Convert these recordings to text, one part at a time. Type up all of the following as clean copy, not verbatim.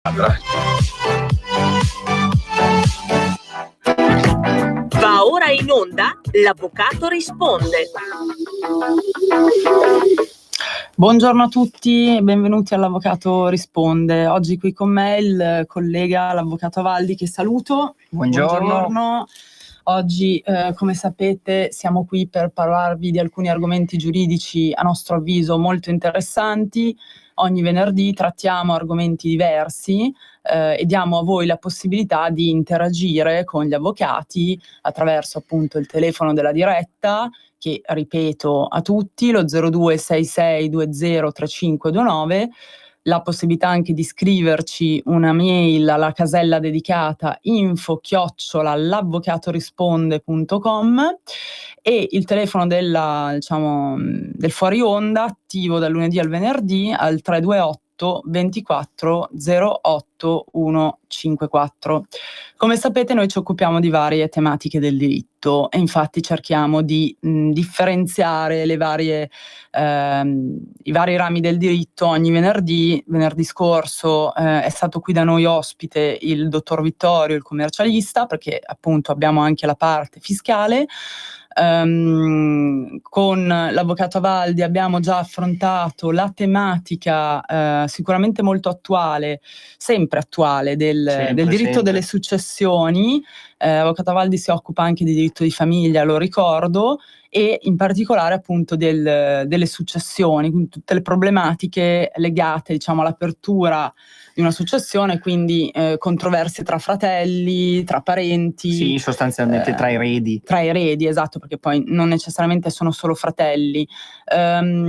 Va ora in onda L'Avvocato risponde. Buongiorno a tutti e benvenuti all'Avvocato risponde. Oggi qui con me il collega, l'Avvocato Avaldi, che saluto. Buongiorno. Oggi, come sapete, siamo qui per parlarvi di alcuni argomenti giuridici a nostro avviso molto interessanti. Ogni venerdì trattiamo argomenti diversi e diamo a voi la possibilità di interagire con gli avvocati attraverso appunto il telefono della diretta, che ripeto a tutti, lo 0266203529, la possibilità anche di scriverci una mail alla casella dedicata info@l'avvocatorisponde.com e il telefono del fuori onda attivo dal lunedì al venerdì al 328 24 08 154. Come sapete, noi ci occupiamo di varie tematiche del diritto e infatti cerchiamo di differenziare i vari rami del diritto ogni venerdì. Venerdì scorso è stato qui da noi ospite il dottor Vittorio, il commercialista, perché appunto abbiamo anche la parte fiscale. Con l'Avvocato Avaldi abbiamo già affrontato la tematica sicuramente molto attuale, sempre attuale, del diritto delle successioni. L'Avvocato Avaldi si occupa anche di diritto di famiglia, lo ricordo, e in particolare appunto delle successioni, quindi tutte le problematiche legate, diciamo, all'apertura di una successione, quindi controversie tra fratelli, tra parenti. Sì, sostanzialmente tra eredi. Tra eredi, esatto, perché poi non necessariamente sono solo fratelli.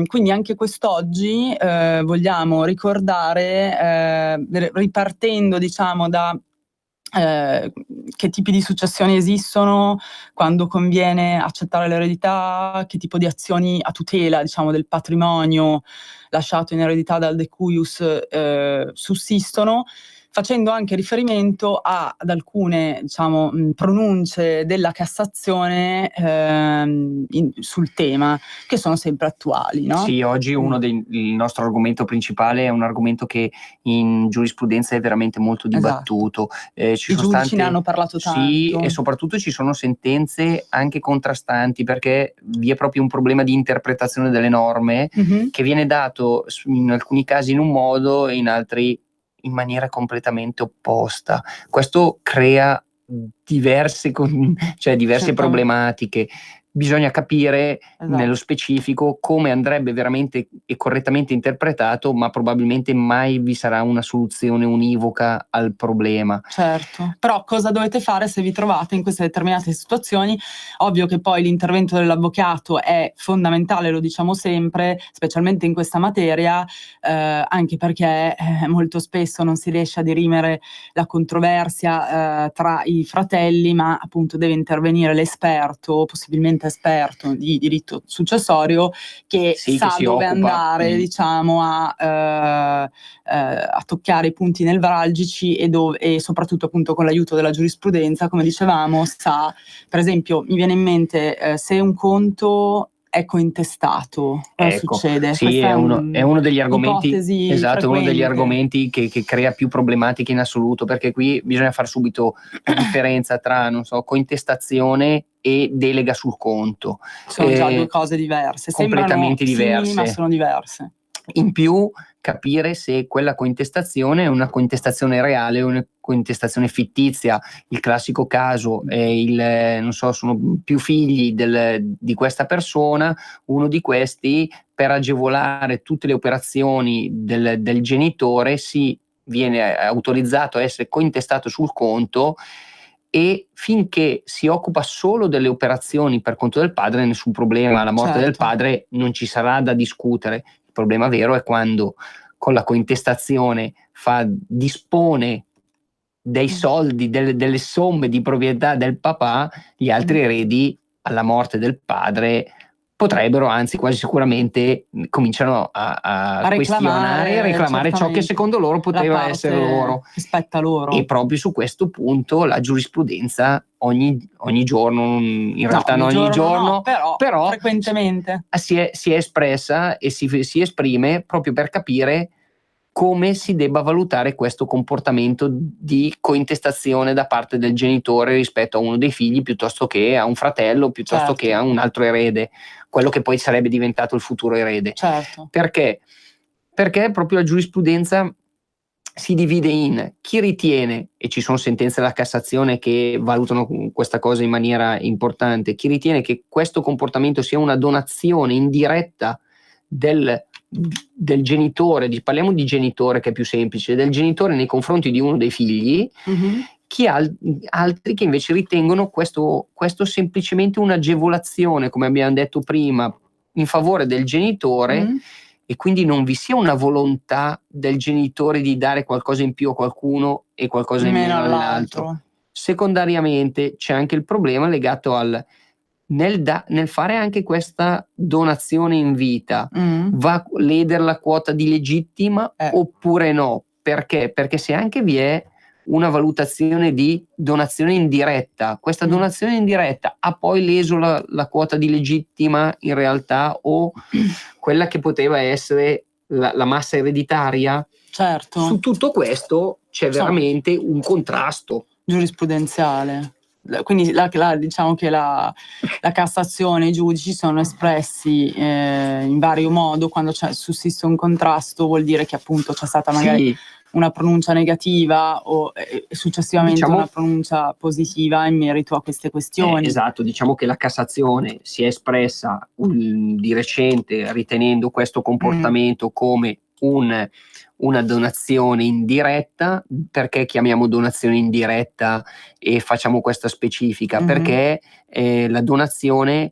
Quindi anche quest'oggi vogliamo ricordare, ripartendo diciamo da che tipi di successioni esistono, quando conviene accettare l'eredità, che tipo di azioni a tutela, diciamo, del patrimonio lasciato in eredità dal decuius sussistono, facendo anche riferimento ad alcune, diciamo, pronunce della Cassazione sul tema, che sono sempre attuali, no? Sì, oggi il nostro argomento principale è un argomento che in giurisprudenza è veramente molto dibattuto. Esatto. I giudici ne hanno parlato tanto. Sì, e soprattutto ci sono sentenze anche contrastanti, perché vi è proprio un problema di interpretazione delle norme che viene dato in alcuni casi in un modo e in altri in maniera completamente opposta. Questo crea diverse problematiche. Bisogna capire nello specifico come andrebbe veramente e correttamente interpretato, ma probabilmente mai vi sarà una soluzione univoca al problema. Certo, però cosa dovete fare se vi trovate in queste determinate situazioni? Ovvio che poi l'intervento dell'avvocato è fondamentale, lo diciamo sempre, specialmente in questa materia, anche perché molto spesso non si riesce a dirimere la controversia tra i fratelli, ma appunto deve intervenire l'esperto, possibilmente esperto di diritto successorio, che sa dove andare, diciamo, a toccare i punti nevralgici e soprattutto appunto con l'aiuto della giurisprudenza, come dicevamo, sa, per esempio, mi viene in mente se un conto è cointestato, succede? Sì, è uno degli argomenti, esatto, uno degli argomenti che crea più problematiche in assoluto, perché qui bisogna fare subito la differenza tra, cointestazione e delega sul conto. Sono già due cose diverse, completamente diverse, simili, ma sono diverse. In più, capire se quella cointestazione è una cointestazione reale o una cointestazione fittizia. Il classico caso è sono più figli di questa persona, uno di questi, per agevolare tutte le operazioni del genitore, viene autorizzato a essere cointestato sul conto, e finché si occupa solo delle operazioni per conto del padre nessun problema, alla morte del padre non ci sarà da discutere. Il problema vero è quando con la cointestazione dispone dei soldi, delle somme di proprietà del papà, gli altri eredi alla morte del padre potrebbero, anzi quasi sicuramente, cominciano a questionare e reclamare ciò che secondo loro poteva essere loro. Spetta loro. E proprio su questo punto la giurisprudenza ogni giorno, in realtà non ogni giorno, però frequentemente si è espressa e si esprime proprio per capire come si debba valutare questo comportamento di cointestazione da parte del genitore rispetto a uno dei figli, piuttosto che a un fratello, piuttosto che a un altro erede, quello che poi sarebbe diventato il futuro erede. Certo. Perché? Perché proprio la giurisprudenza si divide in chi ritiene, e ci sono sentenze della Cassazione che valutano questa cosa in maniera importante, chi ritiene che questo comportamento sia una donazione indiretta del genitore, parliamo di genitore che è più semplice, del genitore nei confronti di uno dei figli, altri che invece ritengono questo semplicemente un'agevolazione, come abbiamo detto prima, in favore del genitore, e quindi non vi sia una volontà del genitore di dare qualcosa in più a qualcuno e qualcosa in meno all'altro. Secondariamente c'è anche il problema legato nel fare anche questa donazione in vita, va a ledere la quota di legittima oppure no? Perché? Perché se anche vi è una valutazione di donazione indiretta, questa donazione indiretta ha poi leso la quota di legittima in realtà, o quella che poteva essere la massa ereditaria? Certo. Su tutto questo c'è veramente un contrasto giurisprudenziale. Quindi diciamo che la Cassazione, i giudici sono espressi in vario modo. Quando sussiste un contrasto vuol dire che appunto c'è stata magari una pronuncia negativa o successivamente una pronuncia positiva in merito a queste questioni. Esatto, diciamo che la Cassazione si è espressa di recente ritenendo questo comportamento come una donazione indiretta. Perché chiamiamo donazione indiretta e facciamo questa specifica? Perché la donazione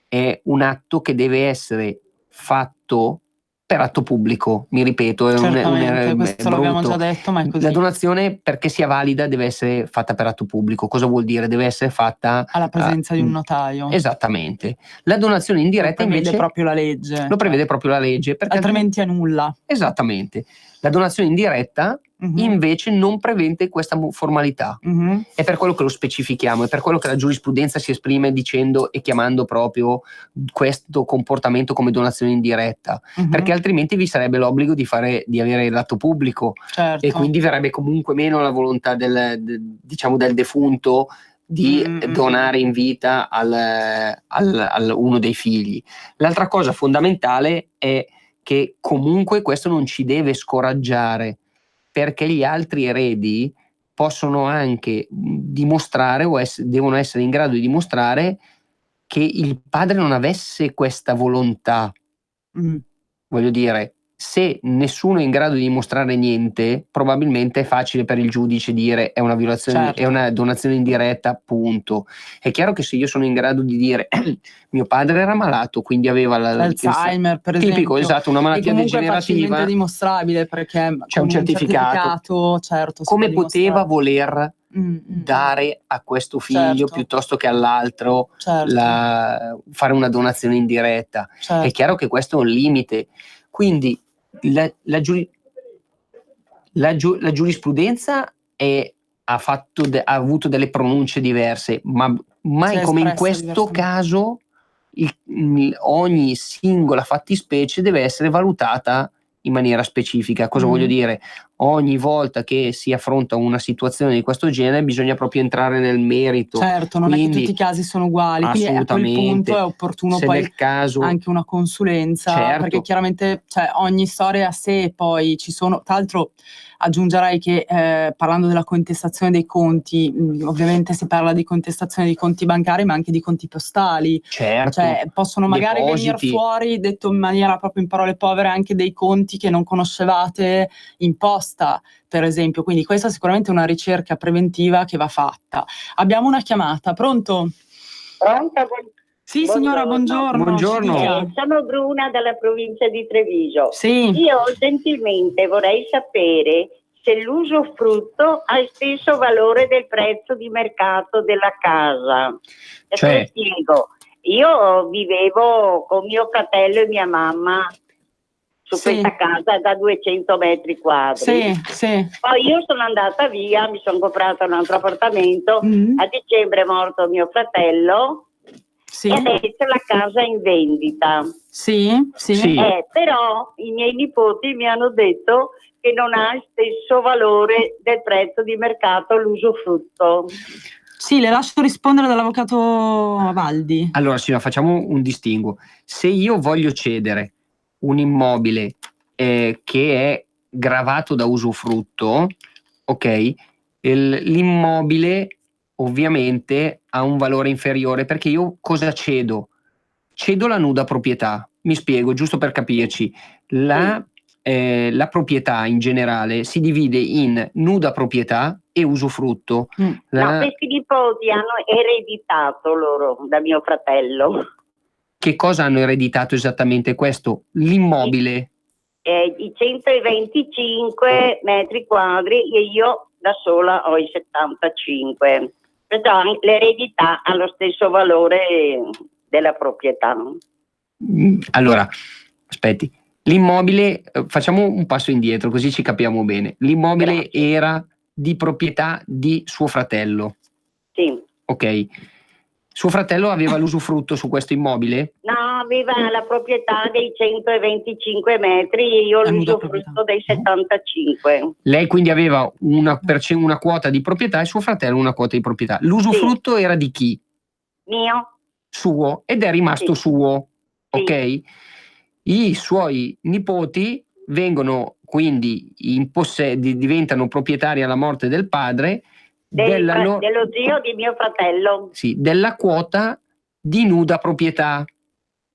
è un atto che deve essere fatto per atto pubblico, mi ripeto, questo l'abbiamo già detto, ma è così. La donazione, perché sia valida, deve essere fatta per atto pubblico. Cosa vuol dire? Deve essere fatta alla presenza di un notaio. Esattamente. La donazione indiretta invece proprio la legge. Lo prevede proprio la legge, perché altrimenti è nulla. Esattamente. La donazione indiretta invece non prevede questa formalità. È per quello che lo specifichiamo, è per quello che la giurisprudenza si esprime dicendo e chiamando proprio questo comportamento come donazione indiretta, perché altrimenti vi sarebbe l'obbligo di avere l'atto pubblico, e quindi verrebbe comunque meno la volontà del defunto di donare in vita al uno dei figli. L'altra cosa fondamentale è che comunque questo non ci deve scoraggiare, perché gli altri eredi possono anche dimostrare devono essere in grado di dimostrare che il padre non avesse questa volontà. Voglio dire, se nessuno è in grado di dimostrare niente, probabilmente è facile per il giudice dire è una violazione, è una donazione indiretta, punto. È chiaro che se io sono in grado di dire mio padre era malato, quindi aveva l'Alzheimer, per esempio, tipico, esatto, una malattia degenerativa, è facilmente dimostrabile perché c'è un certificato. Come poteva voler dare a questo figlio piuttosto che all'altro fare una donazione indiretta? È chiaro che questo è un limite. Quindi la giurisprudenza ha avuto delle pronunce diverse, ma mai come in questo caso ogni singola fattispecie deve essere valutata in maniera specifica. Cosa voglio dire? Ogni volta che si affronta una situazione di questo genere bisogna proprio entrare nel merito. Certo, non è che tutti i casi sono uguali, quindi a quel punto è opportuno se poi nel caso, anche una consulenza, perché chiaramente ogni storia a sé. Poi ci sono, tra l'altro aggiungerei che parlando della contestazione dei conti, ovviamente si parla di contestazione dei conti bancari ma anche di conti postali, possono magari venire fuori, detto in maniera proprio in parole povere, anche dei conti che non conoscevate in posta, per esempio. Quindi questa è sicuramente una ricerca preventiva che va fatta. Abbiamo una chiamata, pronto? Pronta? Sì, signora, buongiorno. Sono Bruna dalla provincia di Treviso. Sì. Io gentilmente vorrei sapere se l'usufrutto ha il stesso valore del prezzo di mercato della casa. Te spiego. Io vivevo con mio fratello e mia mamma su questa casa da 200 metri quadri. Poi io sono andata via, mi sono comprata un altro appartamento. A dicembre è morto mio fratello. Sì, e adesso la casa è in vendita. sì, sì. Sì. Però i miei nipoti mi hanno detto che non ha il stesso valore del prezzo di mercato l'usufrutto. Sì, le lascio rispondere dall'avvocato Valdi. Allora, signora, facciamo un distinguo. Se io voglio cedere un immobile che è gravato da usufrutto, ok, l'immobile ovviamente ha un valore inferiore, perché io cosa cedo? Cedo la nuda proprietà. Mi spiego, giusto per capirci. La proprietà in generale si divide in nuda proprietà e usufrutto. No, questi nipoti hanno ereditato loro da mio fratello. Che cosa hanno ereditato esattamente questo? L'immobile. I 125 metri quadri e io da sola ho i 75. Perciò l'eredità ha lo stesso valore della proprietà. Allora, aspetti. L'immobile, facciamo un passo indietro così ci capiamo bene. L'immobile Grazie. era di proprietà di suo fratello. Sì. Ok. Suo fratello aveva l'usufrutto su questo immobile? No, aveva la proprietà dei 125 metri e io La nuda l'usufrutto proprietà. dei 75. Lei quindi aveva una quota di proprietà e suo fratello una quota di proprietà. L'usufrutto era di chi? Mio? Suo, ed è rimasto Sì. suo, Sì. ok? I suoi nipoti vengono quindi diventano proprietari alla morte del padre Dello zio di mio fratello. sì, della quota di nuda proprietà,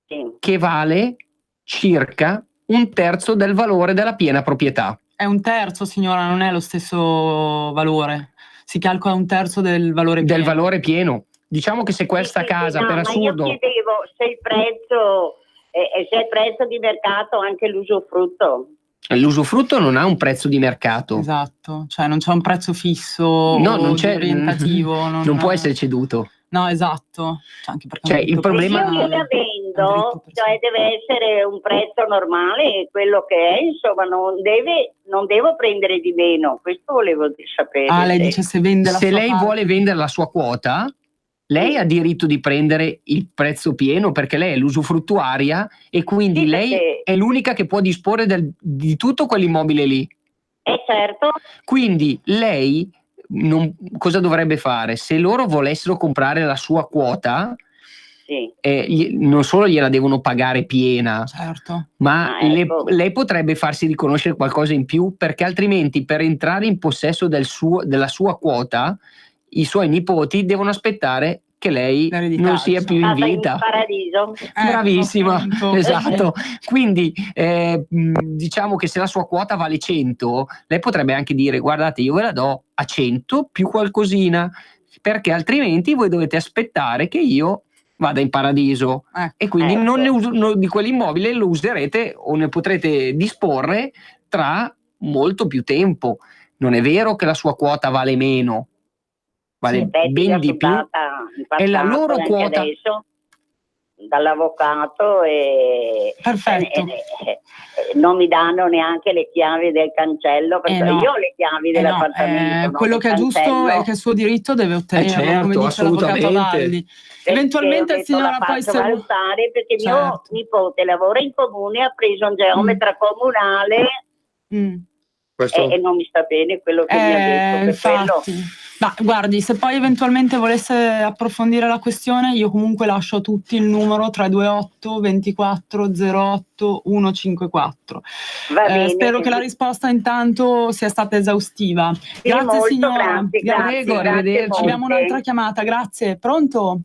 Sì. che vale circa un terzo del valore della piena proprietà. È un terzo, signora, non è lo stesso valore. Si calcola un terzo del valore pieno. Del valore pieno. Diciamo che se questa Sì, casa, no, per ma assurdo, io chiedevo se il prezzo di mercato anche l'usufrutto. l'usufrutto non ha un prezzo di mercato. Esatto, cioè non c'è un prezzo fisso No, o non c'è, orientativo. non può essere ceduto. No, esatto. Cioè, anche perché è un Cioè, il diritto problema- Se io personale, la è un diritto vendo, personale. cioè deve essere un prezzo normale, quello che è, insomma, non devo prendere di meno. Questo volevo sapere. Ah, lei dice se vende la Se sua lei parte. vuole vendere la sua quota, lei Sì. ha diritto di prendere il prezzo pieno, perché lei è l'usufruttuaria e quindi Sì, lei perché- è l'unica che può disporre di tutto quell'immobile lì. Certo, Quindi lei cosa dovrebbe fare? Se loro volessero comprare la sua quota, sì. non solo gliela devono pagare piena, Certo. ma Ecco. lei potrebbe farsi riconoscere qualcosa in più, perché altrimenti per entrare in possesso della sua quota i suoi nipoti devono aspettare che lei L'eredità, non sia più in Stata in vita. paradiso. Bravissima, appunto. esatto. Quindi diciamo che se la sua quota vale 100, lei potrebbe anche dire: guardate, io ve la do a 100 più qualcosina, perché altrimenti voi dovete aspettare che io vada in paradiso. E quindi Ecco. di quell'immobile lo userete o ne potrete disporre tra molto più tempo. Non è vero che la sua quota vale meno, vale ben di più. È la loro anche quota. adesso dall'avvocato e Perfetto. non mi danno neanche le chiavi del cancello, perché no. io ho le chiavi dell'appartamento. non Quello del che è giusto cancello. è che il suo diritto deve ottenerlo, certo, come dice l'avvocato assolutamente. Valdi. Perché Eventualmente ho il detto, signora la poi faccio se valutare, perché mio Certo. nipote lavora in comune, ha preso un geometra comunale e non mi sta bene quello che mi ha detto, per quello. infatti. Ma guardi, se poi eventualmente volesse approfondire la questione, io comunque lascio a tutti il numero 328 24 08 154. Va bene. Spero che la risposta intanto sia stata esaustiva. Sì, Grazie molto, signora. grazie, Prego, arrivederci. Abbiamo un'altra chiamata, grazie. Pronto?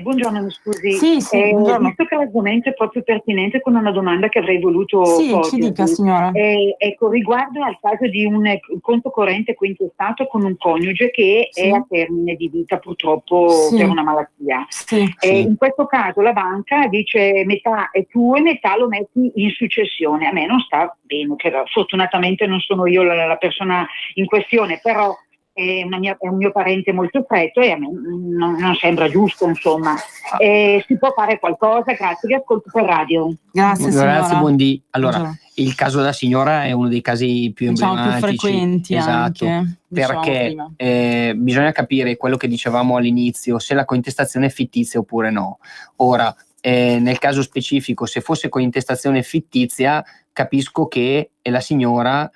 Buongiorno, mi scusi. Sì, buongiorno. Visto che l'argomento è proprio pertinente, con una domanda che avrei voluto Sì, porgervi. ci dica signora. Ecco, riguardo al caso di un conto corrente cointestato con un coniuge che Sì. è a termine di vita purtroppo Sì. per una malattia. Sì. In questo caso la banca dice metà è tuo e metà lo metti in successione. A me non sta bene, che fortunatamente non sono io la persona in questione, però è un mio parente molto stretto e a me non sembra giusto, insomma. Si può fare qualcosa? Grazie, vi ascolto per radio. Grazie signora. buondì. Allora, Buongiorno. il caso della signora è uno dei casi più Diciamo più emblematici. frequenti Esatto, anche, diciamo perché prima. bisogna capire quello che dicevamo all'inizio, se la cointestazione è fittizia oppure no. Ora, nel caso specifico, se fosse cointestazione fittizia, capisco che la signora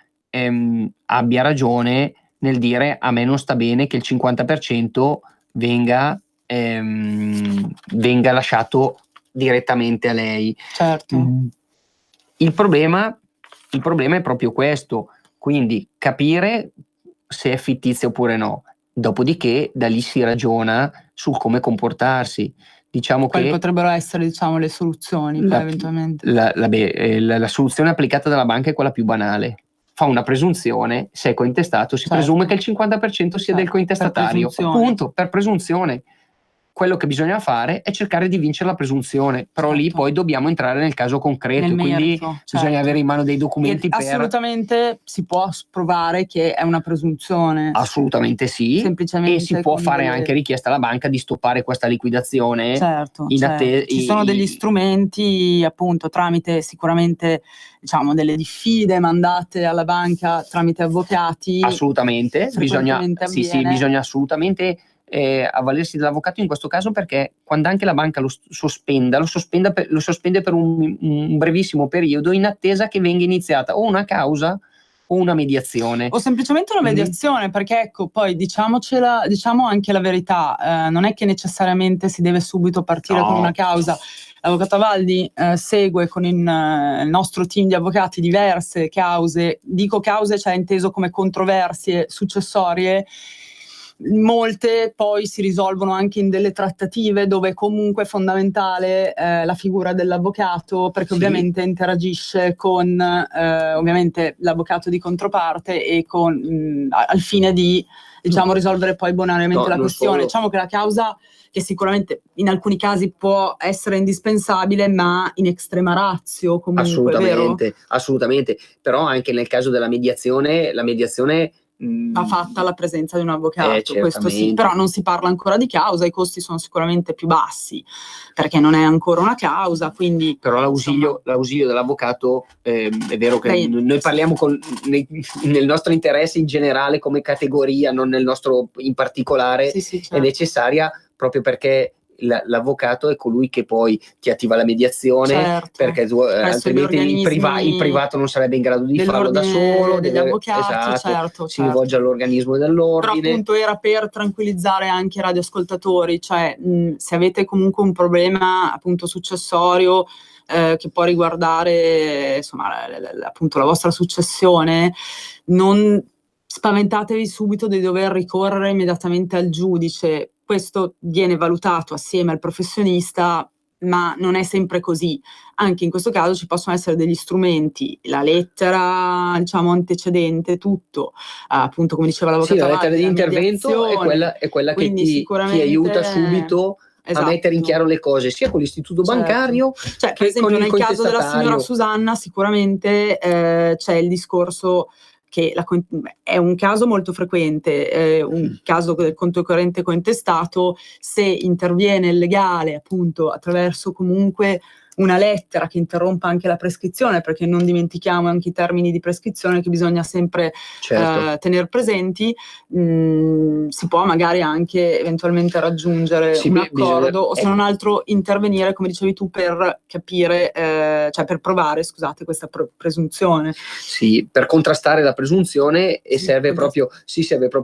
abbia ragione nel dire: a me non sta bene che il 50% venga lasciato direttamente a lei. Certo. Il problema è proprio questo, quindi capire se è fittizia oppure no. Dopodiché da lì si ragiona sul come comportarsi. Diciamo Quali che potrebbero essere, diciamo, le soluzioni poi eventualmente? la soluzione applicata dalla banca è quella più banale. Fa una presunzione, se è cointestato si presume che il 50% sia del cointestatario, appunto, per presunzione. Quello che bisogna fare è cercare di vincere la presunzione, però lì poi dobbiamo entrare nel caso concreto, Nel quindi merito, bisogna avere in mano dei documenti per... Assolutamente si può provare che è una presunzione. Assolutamente sì, semplicemente e si può fare anche richiesta alla banca di stoppare questa liquidazione. Certo. Ci sono degli strumenti, appunto, tramite sicuramente, diciamo, delle diffide mandate alla banca tramite avvocati. Assolutamente, bisogna assolutamente avvalersi dell'avvocato in questo caso, perché quando anche la banca lo sospende per un brevissimo periodo in attesa che venga iniziata o una causa o una mediazione. O semplicemente una mediazione, perché ecco, poi diciamo anche la verità, non è che necessariamente si deve subito partire con una causa. L'avvocato Avaldi segue con il nostro team di avvocati diverse cause, dico cause, cioè inteso come controversie successorie. Molte poi si risolvono anche in delle trattative dove comunque è fondamentale la figura dell'avvocato, perché ovviamente interagisce con ovviamente l'avvocato di controparte e con al fine di, diciamo, risolvere poi bonariamente la questione. Diciamo che la causa, che sicuramente in alcuni casi può essere indispensabile, ma in extrema ratio comunque, assolutamente, però anche nel caso della mediazione, la mediazione va fatta alla presenza di un avvocato, questo sì, però non si parla ancora di causa, i costi sono sicuramente più bassi perché non è ancora una causa, quindi però l'ausilio dell'avvocato è vero che noi parliamo nel nostro interesse in generale come categoria, non nel nostro in particolare, certo. È necessaria proprio perché l'avvocato è colui che poi ti attiva la mediazione, perché altrimenti il privato non sarebbe in grado di farlo da solo, degli avvocati, si rivolge all'organismo dell'ordine. Però appunto era per tranquillizzare anche i radioascoltatori, cioè se avete comunque un problema appunto successorio che può riguardare insomma appunto la vostra successione, non spaventatevi subito di dover ricorrere immediatamente al giudice. Questo viene valutato assieme al professionista, ma non è sempre così. Anche in questo caso ci possono essere degli strumenti, la lettera, diciamo, antecedente, tutto, appunto come diceva l'avvocato. Sì, la lettera di intervento è quella che ti aiuta subito a mettere in chiaro le cose, sia con l'istituto bancario cioè, per esempio nel caso della signora Susanna sicuramente c'è il discorso che è un caso molto frequente, un caso del conto corrente cointestato, se interviene il legale appunto attraverso comunque una lettera che interrompa anche la prescrizione, perché non dimentichiamo anche i termini di prescrizione che bisogna sempre tenere presenti, si può magari anche eventualmente raggiungere un accordo o se non altro intervenire, come dicevi tu, per capire, cioè per provare, scusate, questa presunzione. Sì, per contrastare la presunzione serve proprio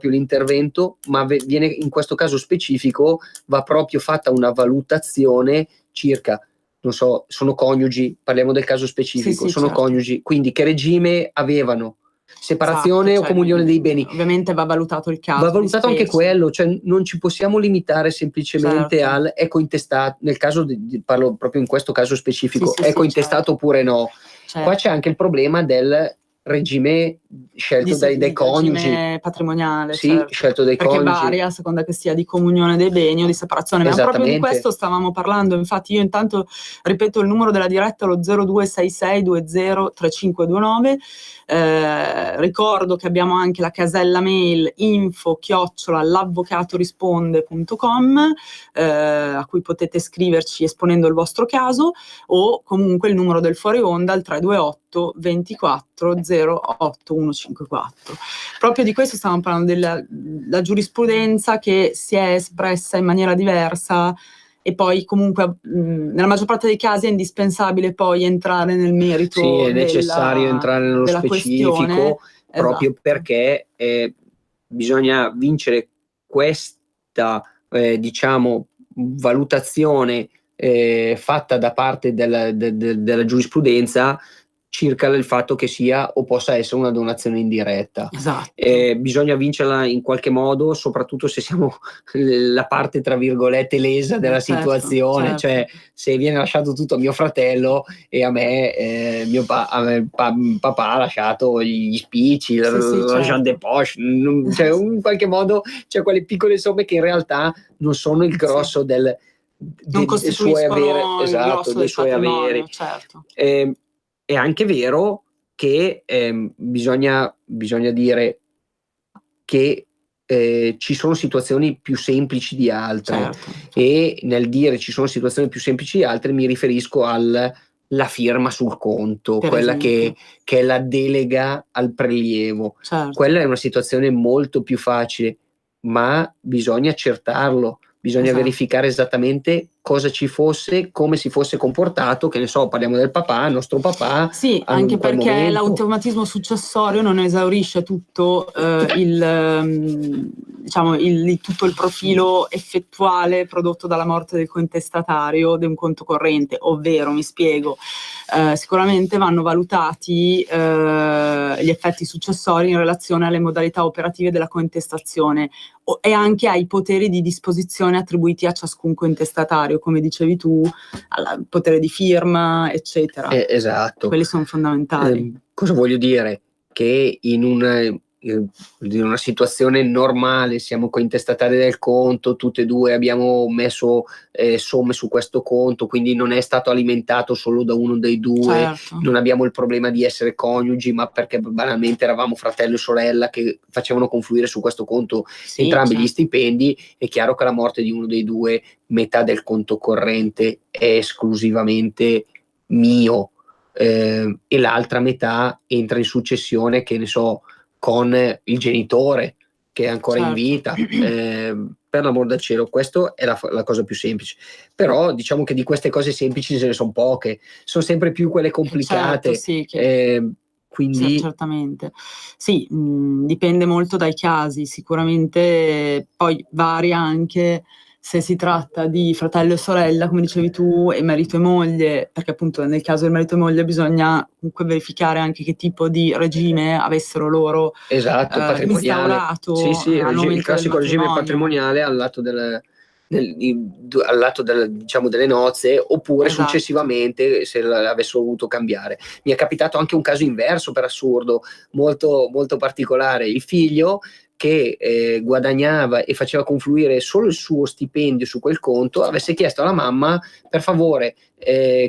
l'intervento, ma viene in questo caso specifico va proprio fatta una valutazione circa, non so, sono coniugi, parliamo del caso specifico, coniugi, quindi che regime avevano? Separazione o comunione dei beni? Ovviamente va valutato il caso. Va valutato anche quello, cioè non ci possiamo limitare semplicemente al è cointestato, nel caso parlo proprio in questo caso specifico, è cointestato oppure no. Qua c'è anche il problema del regime scelto dai coniugi. Regime patrimoniale, Sì, certo. scelto dai Perché coniugi. varia a seconda che sia di comunione dei beni o di separazione. Ma proprio di Esattamente. questo stavamo parlando. Infatti io intanto ripeto il numero della diretta, lo 0266203529. Ricordo che abbiamo anche la casella mail info@l'avvocatorisponde.com, a cui potete scriverci esponendo il vostro caso, o comunque il numero del fuori onda al 328 24 08 154. Proprio di questo stavamo parlando, della giurisprudenza che si è espressa in maniera diversa, e poi comunque nella maggior parte dei casi è indispensabile poi entrare nel merito. Sì, è necessario entrare nello della specifico, questione. proprio Esatto. perché bisogna vincere questa diciamo valutazione fatta da parte della giurisprudenza circa il fatto che sia o possa essere una donazione indiretta. Esatto. Bisogna vincerla in qualche modo, soprattutto se siamo la parte tra virgolette lesa della situazione, certo. cioè se viene lasciato tutto a mio fratello e a me papà ha lasciato gli spicci, Sì, la Jean de certo. Poche, cioè in qualche modo c'è quelle piccole somme che in realtà non sono il grosso non del suo avere, costituiscono il esatto, grosso dei del suoi patrimonio, averi. certo. È anche vero che bisogna dire che ci sono situazioni più semplici di altre, Certo. e nel dire ci sono situazioni più semplici di altre mi riferisco alla firma sul conto, Per quella esempio. che è la delega al prelievo. Certo. Quella è una situazione molto più facile, ma bisogna accertarlo, bisogna Esatto. verificare esattamente cosa ci fosse, come si fosse comportato, che ne so, parliamo del papà, il nostro papà. Sì, anche quel perché momento. l'automatismo successorio non esaurisce tutto tutto il profilo effettuale prodotto dalla morte del cointestatario di un conto corrente, ovvero, mi spiego, sicuramente vanno valutati gli effetti successori in relazione alle modalità operative della cointestazione e anche ai poteri di disposizione attribuiti a ciascun cointestatario, come dicevi tu, al potere di firma, eccetera. Esatto. Quelli sono fondamentali. Cosa voglio dire? Che in una situazione normale siamo cointestatari del conto, tutte e due abbiamo messo somme su questo conto, quindi non è stato alimentato solo da uno dei due, Certo. non abbiamo il problema di essere coniugi, ma perché banalmente eravamo fratello e sorella che facevano confluire su questo conto entrambi gli stipendi. È chiaro che la morte di uno dei due, metà del conto corrente è esclusivamente mio, e l'altra metà entra in successione, che ne so, con il genitore che è ancora in vita. Per l'amor del cielo, questa è la cosa più semplice. Però diciamo che di queste cose semplici ce ne sono poche, sono sempre più quelle complicate. Certo, sì, quindi certamente. Sì, dipende molto dai casi, sicuramente poi varia anche se si tratta di fratello e sorella, come dicevi tu, e marito e moglie, perché appunto nel caso del marito e moglie bisogna comunque verificare anche che tipo di regime avessero loro esatto, patrimoniale. instaurato Sì, al momento il classico del regime matrimonio. patrimoniale al lato diciamo delle nozze, oppure Esatto. successivamente se avessero voluto cambiare. Mi è capitato anche un caso inverso, per assurdo, molto, molto particolare. Il figlio che guadagnava e faceva confluire solo il suo stipendio su quel conto avesse chiesto alla mamma: per favore,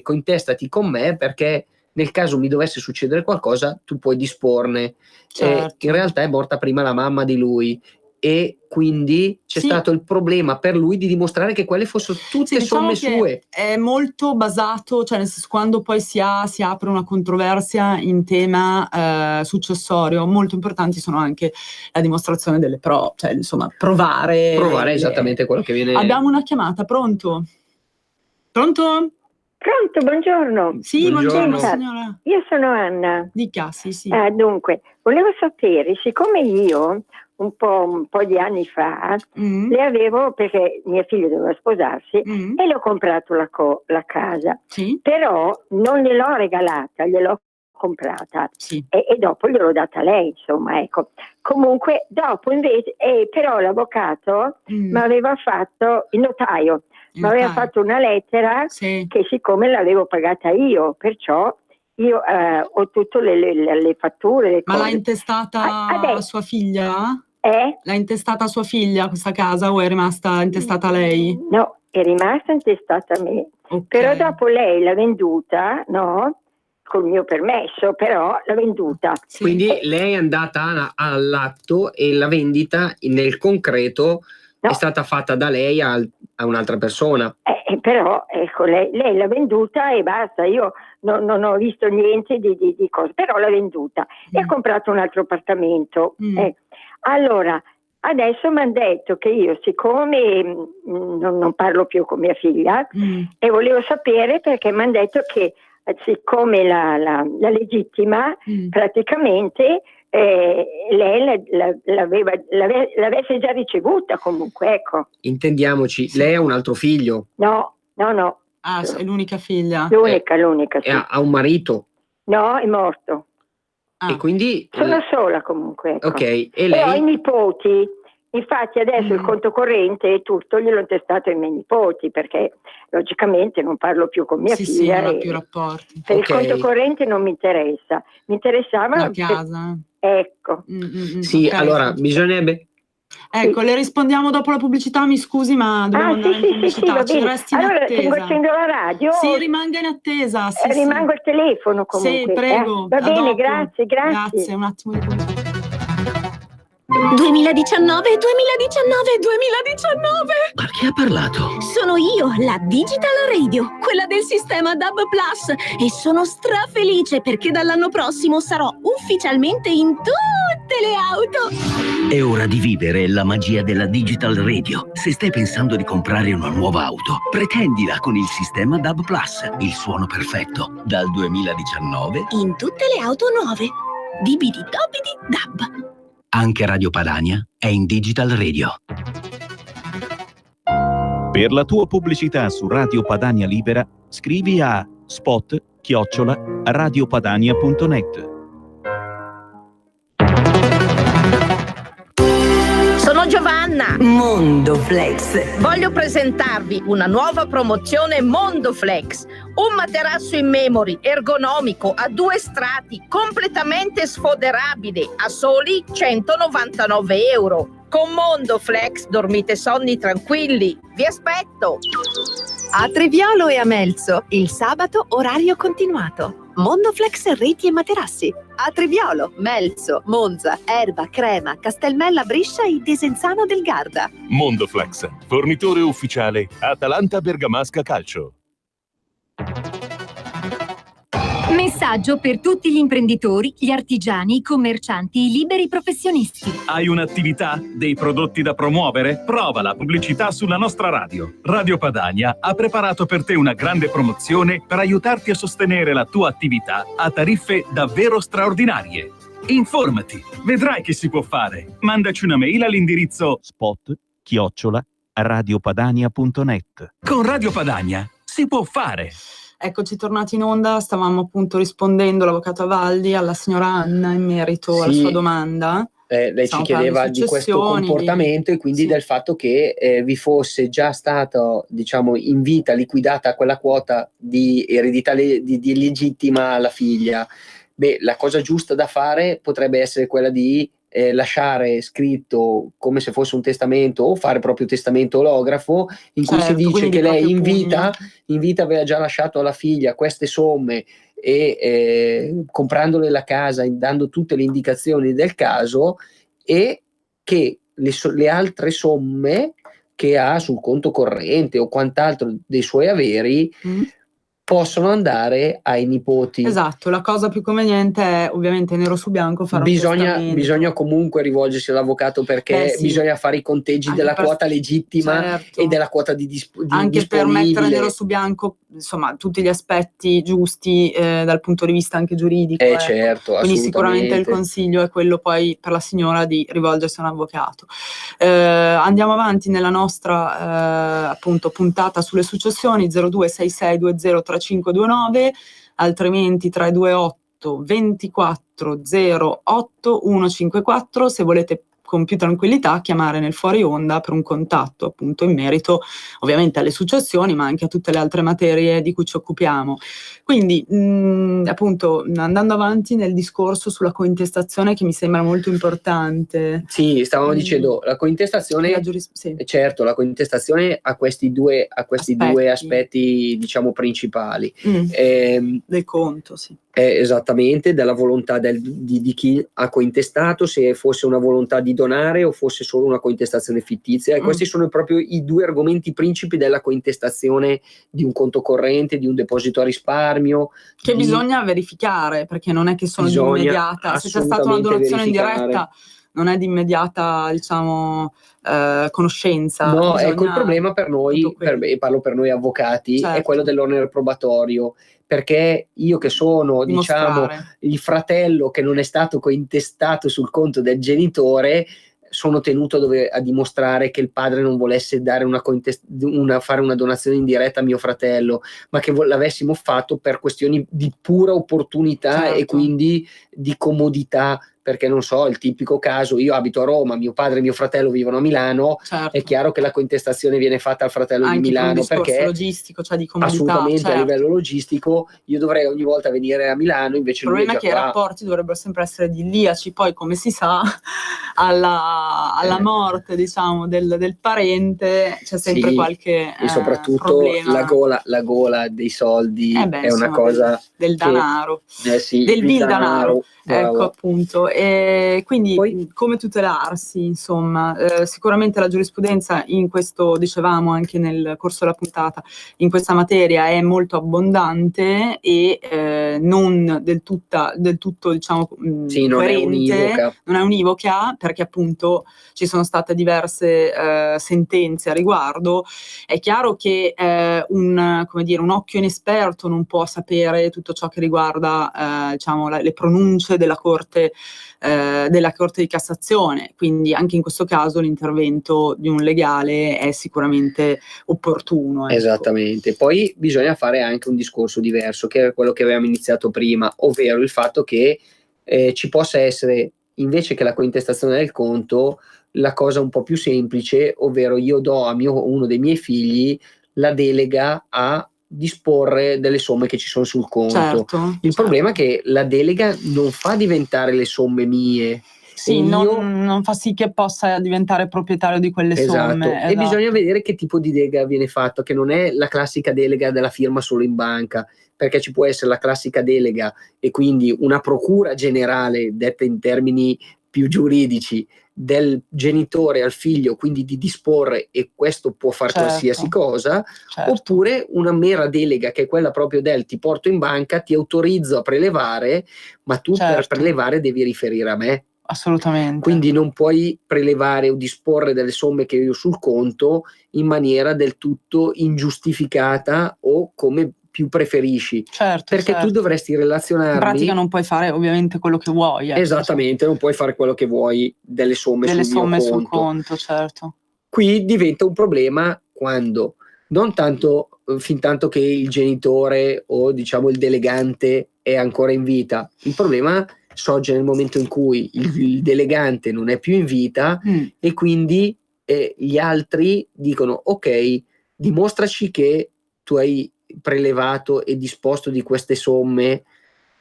cointestati con me, perché nel caso mi dovesse succedere qualcosa tu puoi disporne. Certo. In realtà è morta prima la mamma di lui, e quindi c'è stato il problema per lui di dimostrare che quelle fossero tutte diciamo somme sue. è molto basato, cioè nel senso, quando poi si apre una controversia in tema successorio, molto importanti sono anche la dimostrazione delle prove, cioè insomma provare esattamente quello che viene. Abbiamo una chiamata, pronto? Pronto? Pronto, buongiorno. Sì, buongiorno Senta, signora. io sono Anna. Dica, sì. Dunque, volevo sapere, siccome io un po' di anni fa le avevo, perché mio figlio doveva sposarsi, e le ho comprato la casa, però non gliel'ho regalata, gliel'ho comprata, e dopo gliel'ho data a lei, insomma, ecco. Comunque dopo invece, però l'avvocato mi aveva fatto, il notaio mi aveva fatto una lettera che, siccome l'avevo pagata io, perciò io ho tutte le fatture, le Ma cose. l'ha intestata a sua figlia? L'ha intestata a sua figlia questa casa o è rimasta intestata a lei? No, è rimasta intestata a me. Okay. Però dopo lei l'ha venduta, no? Col mio permesso, però l'ha venduta. Sì. Quindi lei è andata all'atto e la vendita nel concreto è stata fatta da lei a un'altra persona. Però ecco, lei l'ha venduta e basta, io non ho visto niente di cose, però l'ha venduta e ha comprato un altro appartamento. Allora, adesso mi hanno detto che io, siccome non parlo più con mia figlia, e volevo sapere perché mi hanno detto che siccome la legittima praticamente lei l'avesse già ricevuta comunque, ecco. Intendiamoci, lei ha un altro figlio? No. Ah, è l'unica figlia? L'unica, sì. Ha un marito? No, è morto. E quindi sono sola comunque, ecco. Ok, e lei? Però i nipoti, infatti adesso il conto corrente e tutto gliel'ho intestato ai miei nipoti, perché logicamente non parlo più con mia figlia. Sì, non ha più rapporti. Per il conto corrente non mi interessa, mi interessava la casa. Ecco. Sì, okay, allora bisognerebbe. Ecco, le rispondiamo dopo la pubblicità, mi scusi, ma dobbiamo andare in pubblicità. Ci resti in allora, attesa. tengo accendo la radio. Sì, rimanga in attesa. Rimango al telefono comunque. Sì, prego. Va bene, dopo. grazie. Grazie, un attimo di pubblicità. 2019. Ma chi ha parlato? Sono io, la Digital Radio, quella del sistema DAB+, e sono strafelice perché dall'anno prossimo sarò ufficialmente in tutte le auto. È ora di vivere la magia della Digital Radio. Se stai pensando di comprare una nuova auto, pretendila con il sistema DAB+, il suono perfetto. Dal 2019 in tutte le auto nuove. Dibidi dobidi DAB. Anche Radio Padania è in Digital Radio. Per la tua pubblicità su Radio Padania Libera, scrivi a spot@radiopadania.net. Sono Giovanna, Mondoflex. Voglio presentarvi una nuova promozione Mondoflex, un materasso in memory ergonomico a 2 strati completamente sfoderabile a soli 199 euro. Con Mondoflex dormite sonni tranquilli. Vi aspetto! A Treviolo e a Melzo, il sabato orario continuato. Mondoflex reti e materassi. A Treviolo, Melzo, Monza, Erba, Crema, Castelmella, Briscia e Desenzano del Garda. Mondoflex, fornitore ufficiale Atalanta Bergamasca Calcio. Messaggio per tutti gli imprenditori, gli artigiani, i commercianti, i liberi professionisti. Hai un'attività? Dei prodotti da promuovere? Prova la pubblicità sulla nostra radio. Radio Padania ha preparato per te una grande promozione per aiutarti a sostenere la tua attività a tariffe davvero straordinarie. Informati, vedrai che si può fare. Mandaci una mail all'indirizzo spot@radiopadania.net. Con Radio Padania si può fare. Eccoci tornati in onda, stavamo appunto rispondendo, l'avvocato Avaldi, alla signora Anna in merito alla sua domanda. Lei ci chiedeva di questo comportamento e quindi del fatto che vi fosse già stato, diciamo, in vita liquidata quella quota di eredità di legittima alla figlia. Beh, la cosa giusta da fare potrebbe essere quella di lasciare scritto come se fosse un testamento o fare proprio testamento olografo in cui si dice che lei in vita aveva già lasciato alla figlia queste somme e comprandole la casa, dando tutte le indicazioni del caso, e che le altre somme che ha sul conto corrente o quant'altro dei suoi averi possono andare ai nipoti. Esatto, la cosa più conveniente è ovviamente nero su bianco fare un testamento. Bisogna comunque rivolgersi all'avvocato perché bisogna fare i conteggi anche della quota legittima e della quota di anche disponibile. Per mettere nero su bianco, insomma, tutti gli aspetti giusti dal punto di vista anche giuridico. Certo, quindi sicuramente il consiglio è quello poi per la signora di rivolgersi a un avvocato. Andiamo avanti nella nostra appunto puntata sulle successioni. 0266203529, altrimenti 328 24 08 154 se volete con più tranquillità chiamare nel fuori onda per un contatto appunto in merito ovviamente alle successioni, ma anche a tutte le altre materie di cui ci occupiamo. Quindi appunto andando avanti nel discorso sulla cointestazione, che mi sembra molto importante. Sì, stavamo dicendo la cointestazione, certo, la cointestazione ha questi due aspetti diciamo principali. Del conto, sì. Esattamente, dalla volontà di chi ha cointestato, se fosse una volontà di donare o fosse solo una cointestazione fittizia, e questi sono proprio i due argomenti principi della cointestazione di un conto corrente, di un deposito a risparmio. Che bisogna verificare, perché non è che sono di immediata, se c'è stata una donazione indiretta non è di immediata, diciamo, conoscenza. No, ecco, il problema per noi, e parlo per noi avvocati, è quello dell'onere probatorio, perché io che sono, diciamo, il fratello che non è stato cointestato sul conto del genitore, sono tenuto a dimostrare che il padre non volesse dare fare una donazione indiretta a mio fratello, ma che l'avessimo fatto per questioni di pura opportunità e quindi di comodità. Perché non so, il tipico caso, io abito a Roma, mio padre e mio fratello vivono a Milano, è chiaro che la cointestazione viene fatta al fratello anche di Milano, perché logistico, cioè di comodità, assolutamente a livello logistico io dovrei ogni volta venire a Milano, invece il problema è che i rapporti dovrebbero sempre essere idilliaci, poi come si sa alla morte, diciamo, del parente c'è sempre qualche e soprattutto problema. la gola dei soldi è una cosa del denaro, del vil denaro. Bravo. Ecco, appunto, e quindi poi, come tutelarsi, insomma, sicuramente la giurisprudenza in questo, dicevamo anche nel corso della puntata, in questa materia è molto abbondante e non del tutto diciamo coerente, non è univoca, perché appunto ci sono state diverse sentenze a riguardo. È chiaro che un occhio inesperto non può sapere tutto ciò che riguarda diciamo le pronunce della Corte di Cassazione, quindi anche in questo caso l'intervento di un legale è sicuramente opportuno. Ecco. Esattamente, poi bisogna fare anche un discorso diverso, che è quello che avevamo iniziato prima, ovvero il fatto che ci possa essere, invece che la cointestazione del conto, la cosa un po' più semplice, ovvero io do a uno dei miei figli la delega a disporre delle somme che ci sono sul conto. Il problema è che la delega non fa diventare le somme mie. Sì, non fa sì che possa diventare proprietario di quelle somme. E bisogna vedere che tipo di delega viene fatta, che non è la classica delega della firma solo in banca, perché ci può essere la classica delega e quindi una procura generale, detta in termini più giuridici, del genitore al figlio, quindi di disporre, e questo può fare qualsiasi cosa, oppure una mera delega che è quella proprio del ti porto in banca, ti autorizzo a prelevare, ma tu per prelevare devi riferire a me. Assolutamente. Quindi non puoi prelevare o disporre delle somme che io ho sul conto in maniera del tutto ingiustificata o come più preferisci, perché tu dovresti relazionarmi. In pratica non puoi fare ovviamente quello che vuoi. Esattamente, non puoi fare quello che vuoi delle somme sul conto, certo. Qui diventa un problema quando non tanto fin tanto che il genitore o diciamo il delegante è ancora in vita. Il problema sorge nel momento in cui il delegante non è più in vita e quindi gli altri dicono ok, dimostraci che tu hai prelevato e disposto di queste somme,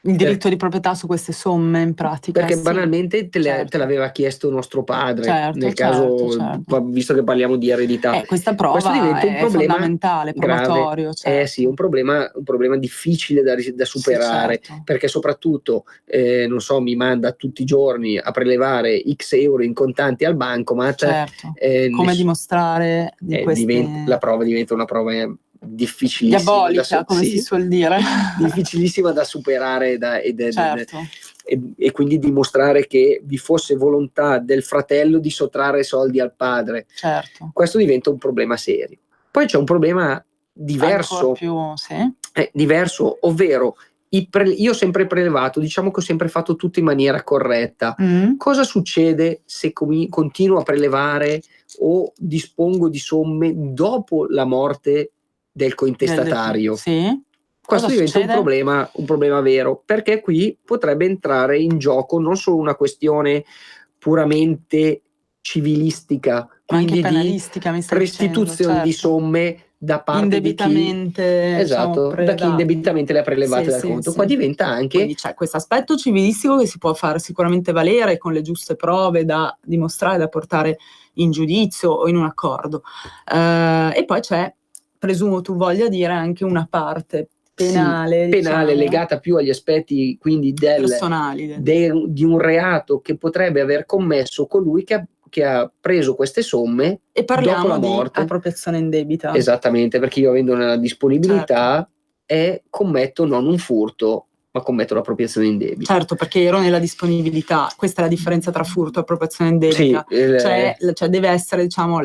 il diritto di proprietà su queste somme, in pratica. Perché banalmente te l'aveva chiesto nostro padre, nel caso, visto che parliamo di eredità. Questa prova diventa un problema fondamentale, probatorio. Sì, un problema difficile da superare, perché soprattutto, non so, mi manda tutti i giorni a prelevare X euro in contanti al bancomat. Come dimostrare di la prova diventa una prova difficilissima, diabolica, come si suol dire, difficilissima da superare e quindi dimostrare che vi fosse volontà del fratello di sottrarre soldi al padre. Questo diventa un problema serio. Poi c'è un problema diverso, diverso, ovvero io ho sempre prelevato, diciamo che ho sempre fatto tutto in maniera corretta. Cosa succede se continuo a prelevare o dispongo di somme dopo la morte del cointestatario? Questo diventa un problema vero, perché qui potrebbe entrare in gioco non solo una questione puramente civilistica, quindi anche penalistica, mi stai restituzione dicendo, di somme da parte di chi, diciamo, da chi indebitamente le ha prelevate dal sì, conto. sì. Qua diventa anche, quindi c'è questo aspetto civilistico che si può far sicuramente valere con le giuste prove da dimostrare, da portare in giudizio o in un accordo, e poi c'è, presumo tu voglia dire, anche una parte penale, sì, penale, diciamo, legata più agli aspetti quindi personali di un reato che potrebbe aver commesso colui che ha preso queste somme e parliamo dopo la morte. di appropriazione indebita. Esattamente, perché io avendo una disponibilità commetto non un furto, ma commetto l'appropriazione indebita. Certo, perché ero nella disponibilità. Questa è la differenza tra furto e appropriazione indebita. Sì, cioè deve essere, diciamo,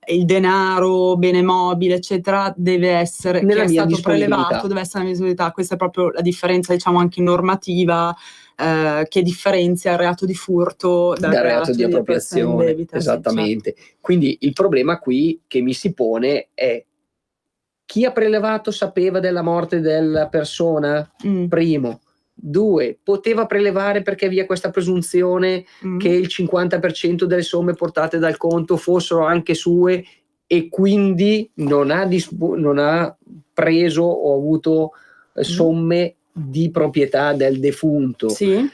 il denaro, bene mobile, eccetera, deve essere, nella che è mia stato disponibilità. prelevato, deve essere nella disponibilità. Questa è proprio la differenza, diciamo, anche normativa, che differenzia il reato di furto dal reato di appropriazione indebita. Esattamente. Sì, certo. Quindi il problema qui che mi si pone è: chi ha prelevato sapeva della morte della persona? Primo. 2, poteva prelevare perché vi è questa presunzione che il 50% delle somme portate dal conto fossero anche sue e quindi non ha preso o avuto somme di proprietà del defunto. Sì.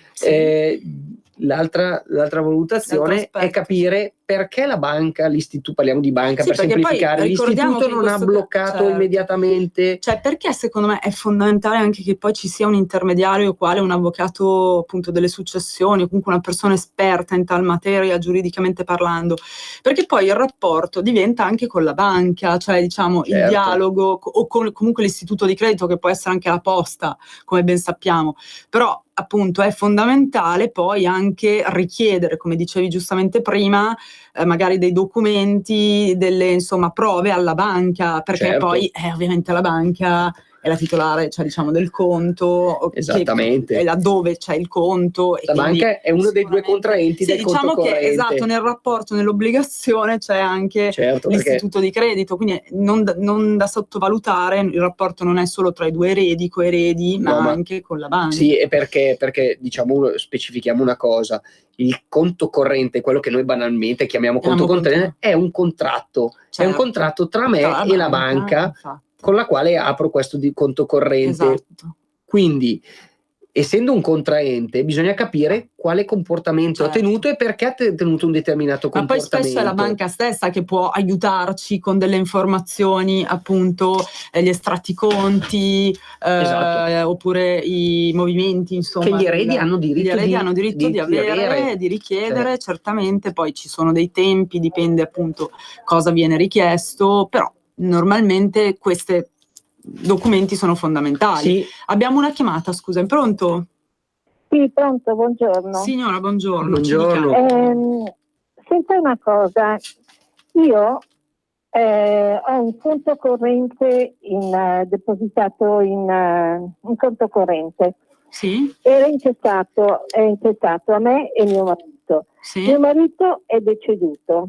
L'altra valutazione è capire perché la banca, parliamo di banca per semplificare, l'istituto non ha bloccato immediatamente. Cioè, perché secondo me è fondamentale anche che poi ci sia un intermediario quale un avvocato appunto delle successioni o comunque una persona esperta in tal materia giuridicamente parlando, perché poi il rapporto diventa anche con la banca, cioè diciamo il dialogo o comunque l'istituto di credito, che può essere anche la posta, come ben sappiamo, però appunto è fondamentale poi anche richiedere, come dicevi giustamente prima, magari dei documenti, delle insomma prove alla banca, perché poi ovviamente la banca è la titolare, cioè diciamo del conto, esattamente, è laddove c'è il conto. La banca è uno dei due contraenti del diciamo conto corrente. Che esatto, nel rapporto, nell'obbligazione c'è anche l'istituto di credito, quindi non da sottovalutare, il rapporto non è solo tra i due coeredi, ma anche con la banca. Sì, e perché diciamo, specifichiamo una cosa: il conto corrente, quello che noi banalmente chiamiamo conto corrente, è un contratto, è un contratto tra me e la banca, con la quale apro questo di conto corrente. Quindi, essendo un contraente, bisogna capire quale comportamento ha tenuto e perché ha tenuto un determinato comportamento. Ma poi spesso è la banca stessa che può aiutarci con delle informazioni, appunto gli estratti conti, oppure i movimenti, insomma. Che gli eredi hanno diritto di avere, di richiedere, certamente. Poi ci sono dei tempi, dipende appunto cosa viene richiesto, però normalmente questi documenti sono fondamentali. Abbiamo una chiamata, scusa, è pronto? Sì, pronto, buongiorno. Signora, buongiorno. Buongiorno. Senta una cosa, io ho un conto corrente depositato in conto corrente. Sì. È intestato a me e mio marito. Sì. Mio marito è deceduto.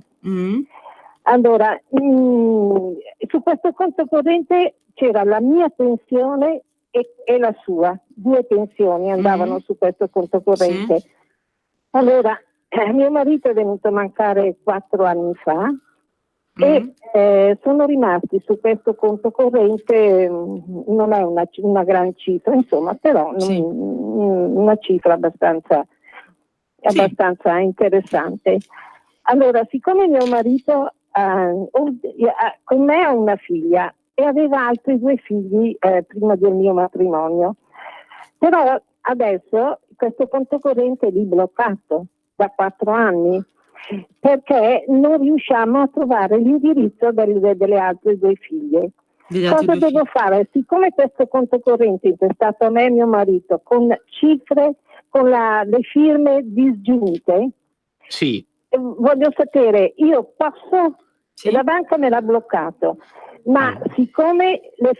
Allora, su questo conto corrente c'era la mia pensione e la sua, 2 pensioni andavano su questo conto corrente. Sì. Allora, mio marito è venuto a mancare 4 anni fa e sono rimasti su questo conto corrente, non è una gran cifra, insomma, però una cifra abbastanza interessante. Allora, siccome mio marito con me ha una figlia e aveva altri 2 figli prima del mio matrimonio, però adesso questo conto corrente è lì bloccato da 4 anni perché non riusciamo a trovare l'indirizzo delle altre 2 figlie. Cosa devo fare? Siccome questo conto corrente è intestato a me e mio marito con cifre, con le firme disgiunte, voglio sapere, io posso, la banca me l'ha bloccato, ma siccome le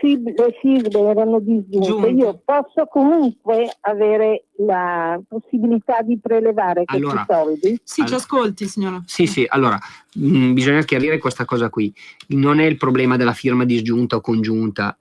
firme erano disgiunte, io posso comunque avere la possibilità di prelevare questi soldi? Sì, ci ascolti, signora. Sì, allora bisogna chiarire questa cosa qui. Non è il problema della firma disgiunta o congiunta,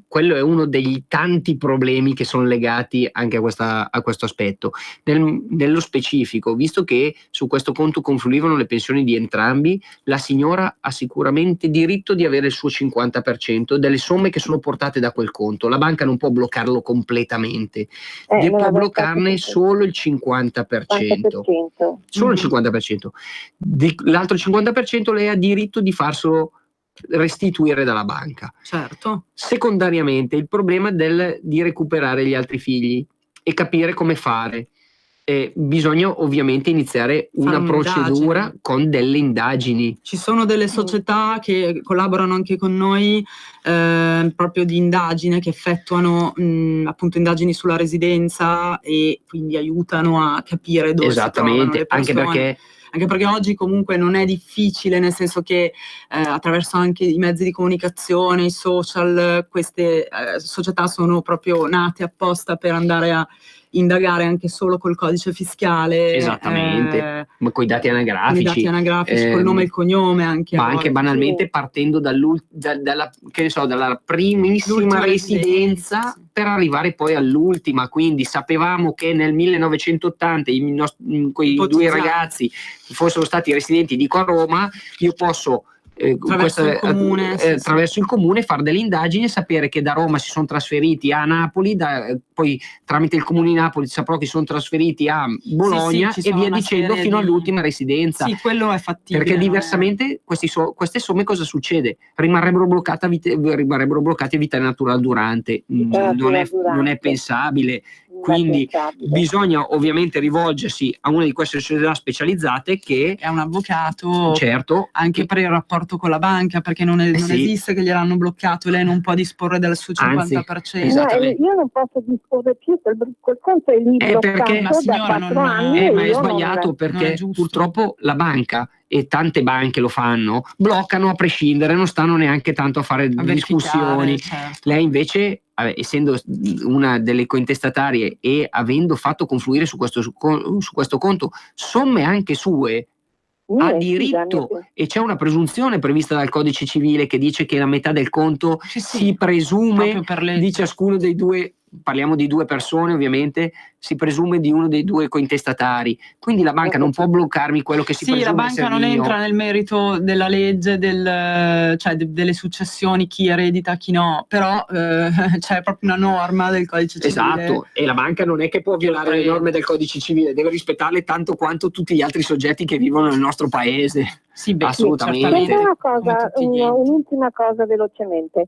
quello è uno degli tanti problemi che sono legati anche a questo aspetto. Nello specifico, visto che su questo conto confluivano le pensioni di entrambi, la signora ha sicuramente diritto di avere il suo 50% delle somme che sono portate da quel conto. La banca non può bloccarlo completamente, può bloccarne solo il 50%. Solo il 50%. L'altro 50% lei ha diritto di farselo restituire dalla banca. Certo. Secondariamente, il problema di recuperare gli altri figli e capire come fare. Bisogna ovviamente iniziare una procedura con delle indagini. Ci sono delle società che collaborano anche con noi proprio di indagine, che effettuano appunto indagini sulla residenza e quindi aiutano a capire dove si trovano le persone. Anche perché oggi comunque non è difficile, nel senso che attraverso anche i mezzi di comunicazione, i social, queste società sono proprio nate apposta per andare a indagare anche solo col codice fiscale. Esattamente, ma con i dati anagrafici. Col nome e il cognome anche. Ma anche banalmente partendo dalla primissima residenza per arrivare poi all'ultima. Quindi sapevamo che nel 1980 quei due ragazzi fossero stati residenti, dico a Roma, io posso attraverso il comune fare delle indagini e sapere che da Roma si sono trasferiti a Napoli, poi tramite il comune di Napoli saprò che sono trasferiti a Bologna e via dicendo fino all'ultima residenza. Sì, quello è fattibile. Perché diversamente queste somme cosa succede? Rimarrebbero bloccate a vita naturale durante. Non è pensabile. Quindi bisogna ovviamente rivolgersi a una di queste società specializzate che è un avvocato, certo, anche per il rapporto con la banca, perché non esiste che gliel'hanno bloccato, lei non può disporre del suo 50%. Io non posso disporre più, quel conto è lì perché la signora da 4 anni. Ma è sbagliato, perché purtroppo la banca e tante banche lo fanno, bloccano a prescindere, non stanno neanche tanto a fare discussioni. Certo. Lei invece, essendo una delle cointestatarie e avendo fatto confluire su questo conto somme anche sue, ha diritto, e c'è una presunzione prevista dal codice civile che dice che la metà del conto si presume di ciascuno dei due. Parliamo di 2 persone, ovviamente, si presume di uno dei 2 cointestatari, quindi la banca non può bloccarmi quello che si presume. Sì, la banca non entra nel merito della legge, cioè delle successioni, chi eredita, chi no, però c'è proprio una norma del codice civile. Esatto, e la banca non è che può violare le norme del codice civile, deve rispettarle tanto quanto tutti gli altri soggetti che vivono nel nostro paese. Sì, assolutamente. Un'ultima cosa velocemente.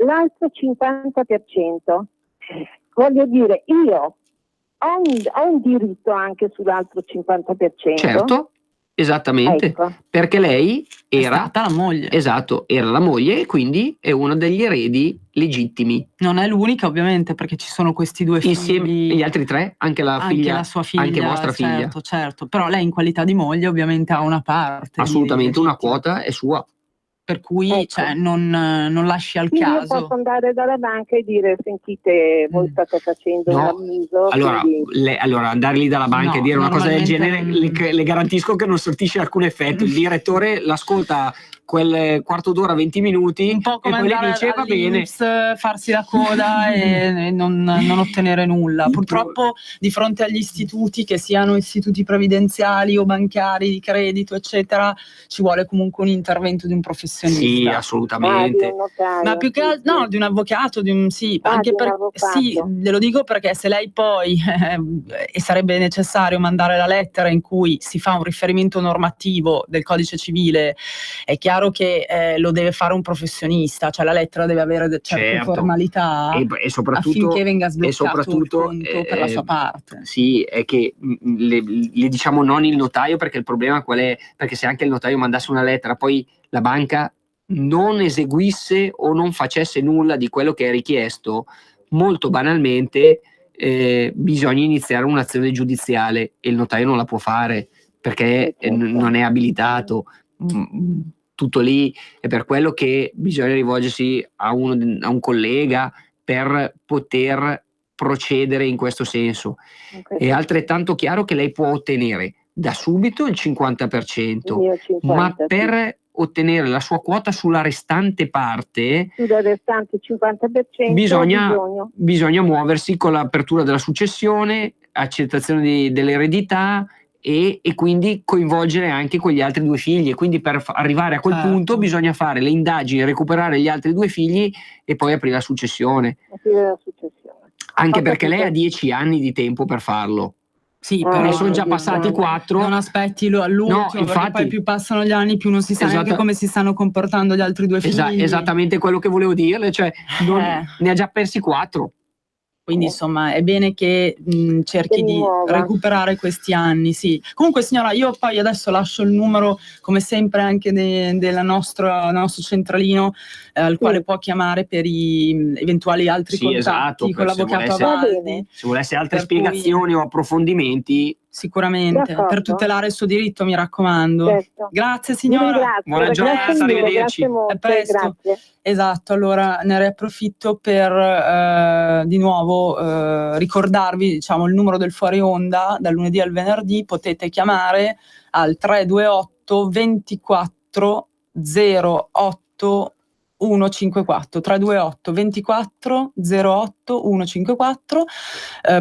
L'altro 50%, voglio dire, io ho un diritto anche sull'altro 50%. Certo, esattamente, perché lei era stata la moglie. Esatto, era la moglie e quindi è uno degli eredi legittimi. Non è l'unica, ovviamente, perché ci sono questi 2 figli. Insieme gli altri 3, anche la sua figlia, anche vostra figlia. Certo, però lei in qualità di moglie ovviamente ha una parte. Assolutamente, una quota è sua. Per cui non lasci al quindi caso. Io posso andare dalla banca e dire: sentite, voi state facendo un abuso. Allora andare lì dalla banca e dire una cosa del genere le garantisco che non sortisce alcun effetto. Il direttore l'ascolta quel quarto d'ora, 20 minuti, un po' come e poi le dice va bene, farsi la coda e non ottenere nulla. Purtroppo di fronte agli istituti, che siano istituti previdenziali o bancari di credito eccetera, ci vuole comunque un intervento di un professionista. Sì, assolutamente. Ma più che altro di un avvocato, glielo dico perché se lei poi e sarebbe necessario mandare la lettera in cui si fa un riferimento normativo del codice civile, è chiaro che lo deve fare un professionista, cioè la lettera deve avere certe formalità e soprattutto, affinché venga sbloccato il conto per la sua parte. Sì, è che le diciamo non il notaio, perché il problema qual è? Perché se anche il notaio mandasse una lettera, poi la banca non eseguisse o non facesse nulla di quello che è richiesto, molto banalmente bisogna iniziare un'azione giudiziale e il notaio non la può fare perché non è abilitato. Tutto lì, è per quello che bisogna rivolgersi a un collega per poter procedere in questo senso. È altrettanto chiaro che lei può ottenere da subito il 50%, ma per ottenere la sua quota sulla restante parte, sulla restante 50% bisogna muoversi con l'apertura della successione, accettazione dell'eredità e quindi coinvolgere anche quegli altri 2 figli, e quindi per arrivare a quel punto bisogna fare le indagini, recuperare gli altri 2 figli e poi aprire la successione. Anche perché lei ha 10 anni di tempo per farlo. Sì, però sono già passati 4. Non aspetti all'ultimo, no, infatti, poi più passano gli anni più non si sa neanche come si stanno comportando gli altri 2 figli. Esattamente quello che volevo dirle, cioè ne ha già persi 4. Quindi insomma è bene che cerchi di recuperare questi anni, sì. Comunque signora, io poi adesso lascio il numero come sempre anche del nostro centralino al quale può chiamare per i eventuali altri contatti con l'avvocato Avaldi. Se volesse altre spiegazioni o approfondimenti, sicuramente, per tutelare il suo diritto, mi raccomando. Certo. Grazie signora. Buona giornata, arrivederci. A presto. Esatto, allora ne riapprofitto per di nuovo ricordarvi, diciamo, il numero del fuori onda dal lunedì al venerdì. Potete chiamare al 328 24 08 154 328 24 08 154.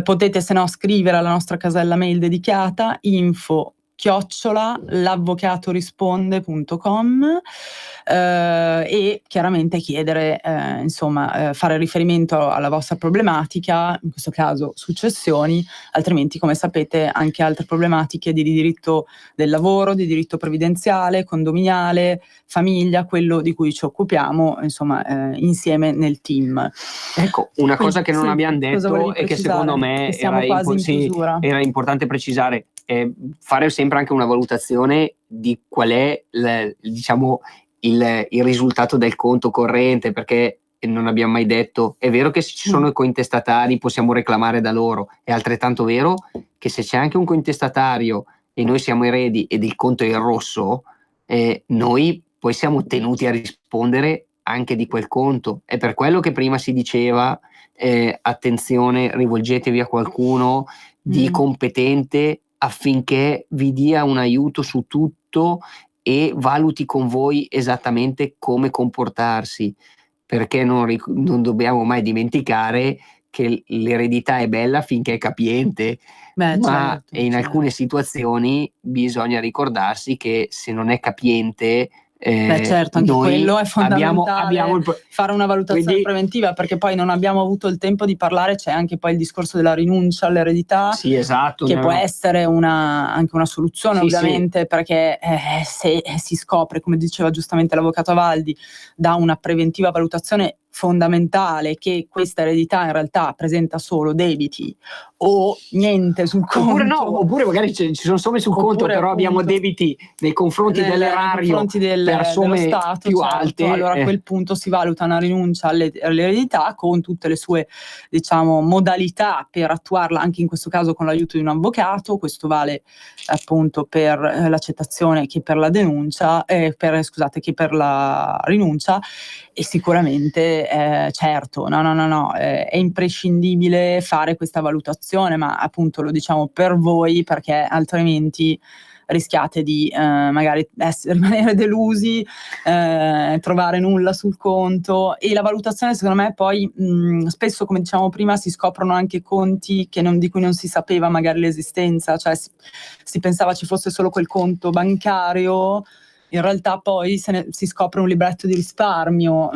Potete se no scrivere alla nostra casella mail dedicata info@l'avvocatorisponde.com e chiaramente chiedere fare riferimento alla vostra problematica, in questo caso successioni, altrimenti come sapete anche altre problematiche di diritto del lavoro, di diritto previdenziale, condominiale, famiglia, quello di cui ci occupiamo insieme nel team. Ecco, una cosa che non abbiamo detto e che secondo me era importante precisare, fare sempre anche una valutazione di qual è il risultato del conto corrente, perché non abbiamo mai detto, è vero che se ci sono i cointestatari possiamo reclamare da loro, è altrettanto vero che se c'è anche un cointestatario e noi siamo eredi ed il conto è in rosso, noi poi siamo tenuti a rispondere anche di quel conto. È per quello che prima si diceva attenzione, rivolgetevi a qualcuno di competente affinché vi dia un aiuto su tutto e valuti con voi esattamente come comportarsi, perché non dobbiamo mai dimenticare che l'eredità è bella finché è capiente, ma in alcune situazioni bisogna ricordarsi che se non è capiente, certo, anche quello è fondamentale, fare una valutazione preventiva, perché poi non abbiamo avuto il tempo di parlare, c'è anche poi il discorso della rinuncia all'eredità, che può essere anche una soluzione, ovviamente, perché se si scopre, come diceva giustamente l'avvocato Avaldi, da una preventiva valutazione fondamentale che questa eredità in realtà presenta solo debiti o niente sul conto, oppure magari ci sono somme sul conto, però abbiamo debiti nei confronti dell'erario per somme Stato, più alte, allora a quel punto si valuta una rinuncia all'eredità con tutte le sue modalità per attuarla, anche in questo caso con l'aiuto di un avvocato. Questo vale appunto per l'accettazione che per la denuncia, che per la rinuncia, e sicuramente certo, è imprescindibile fare questa valutazione, ma appunto lo diciamo per voi, perché altrimenti rischiate di magari rimanere delusi, trovare nulla sul conto. E la valutazione, secondo me, poi spesso, come diciamo prima, si scoprono anche conti di cui non si sapeva magari l'esistenza, cioè si pensava ci fosse solo quel conto bancario, in realtà poi si scopre un libretto di risparmio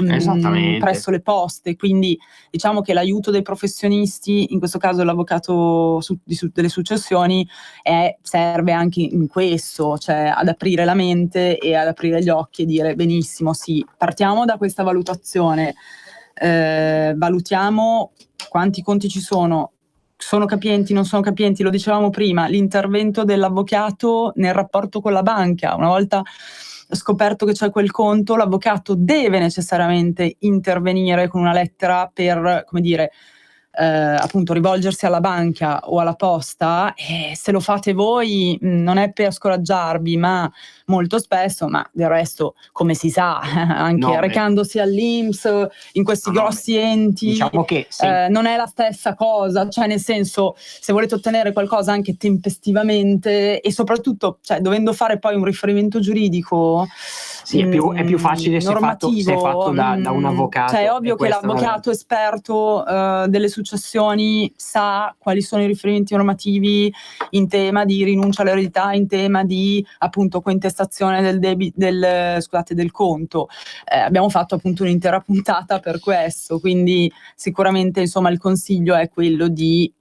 presso le poste, quindi diciamo che l'aiuto dei professionisti, in questo caso l'avvocato delle successioni, serve anche in questo, cioè ad aprire la mente e ad aprire gli occhi e dire benissimo, sì, partiamo da questa valutazione, valutiamo quanti conti ci sono capienti, non sono capienti, lo dicevamo prima, l'intervento dell'avvocato nel rapporto con la banca. Una volta scoperto che c'è quel conto, l'avvocato deve necessariamente intervenire con una lettera per, appunto rivolgersi alla banca o alla posta, se lo fate voi non è per scoraggiarvi, ma molto spesso, ma del resto come si sa anche recandosi all'INPS in questi grossi enti, diciamo che non è la stessa cosa, cioè nel senso, se volete ottenere qualcosa anche tempestivamente e soprattutto dovendo fare poi un riferimento giuridico, è più facile se è fatto da un avvocato. Cioè è ovvio che l'avvocato esperto delle successioni sa quali sono i riferimenti normativi in tema di rinuncia all'eredità, in tema di appunto cointestazione del conto. Abbiamo fatto appunto un'intera puntata per questo, quindi sicuramente insomma il consiglio è quello di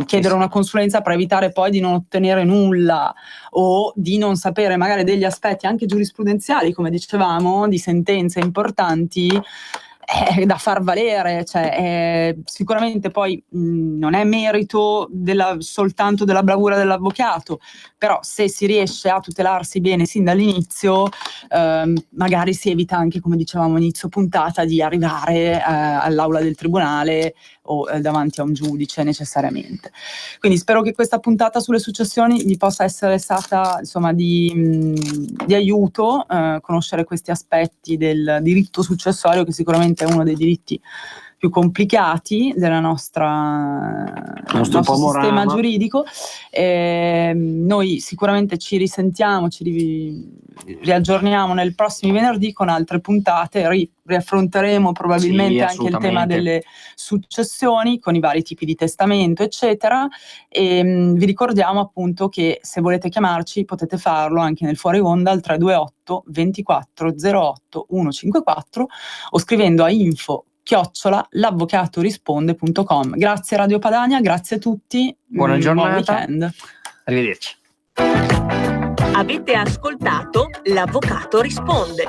chiedere una consulenza per evitare poi di non ottenere nulla o di non sapere magari degli aspetti anche giurisprudenziali, come dicevamo, di sentenze importanti da far valere, sicuramente poi non è merito soltanto della bravura dell'avvocato, però se si riesce a tutelarsi bene sin dall'inizio, magari si evita anche, come dicevamo inizio puntata, di arrivare all'aula del tribunale o davanti a un giudice necessariamente. Quindi spero che questa puntata sulle successioni vi possa essere stata insomma di aiuto, conoscere questi aspetti del diritto successorio, che sicuramente è uno dei diritti più complicati del nostro sistema giuridico. Noi sicuramente ci risentiamo, ci riaggiorniamo nei prossimi venerdì con altre puntate, riaffronteremo probabilmente anche il tema delle successioni con i vari tipi di testamento eccetera, e vi ricordiamo appunto che se volete chiamarci potete farlo anche nel fuori onda al 328 24 08 154 o scrivendo a info@l'avvocatorisponde.com. Grazie Radio Padania, grazie a tutti. Buona giornata. Buon weekend. Arrivederci. Avete ascoltato L'Avvocato Risponde.